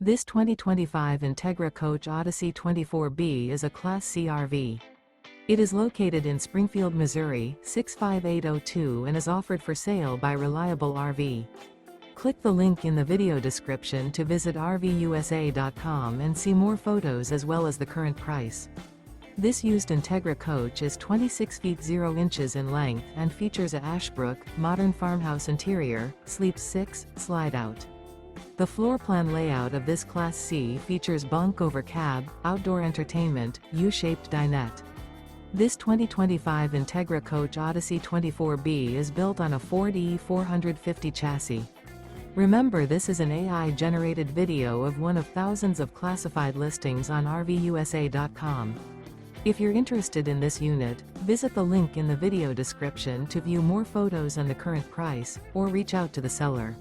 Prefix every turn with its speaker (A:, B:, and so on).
A: This 2025 Entegra Coach Odyssey 24B is a Class C RV. It is located in Springfield, Missouri, 65802 and is offered for sale by Reliable RV. Click the link in the video description to visit RVUSA.com and see more photos as well as the current price. This used Entegra coach is 26 feet 0 inches in length and features a Ashbrook, modern farmhouse interior, sleeps 6, slide-out. The floor plan layout of this Class C features bunk over cab, outdoor entertainment, U-shaped dinette. This 2025 Entegra Coach Odyssey 24B is built on a Ford E450 chassis. Remember, this is an AI-generated video of one of thousands of classified listings on RVUSA.com. If you're interested in this unit, visit the link in the video description to view more photos and the current price, or reach out to the seller.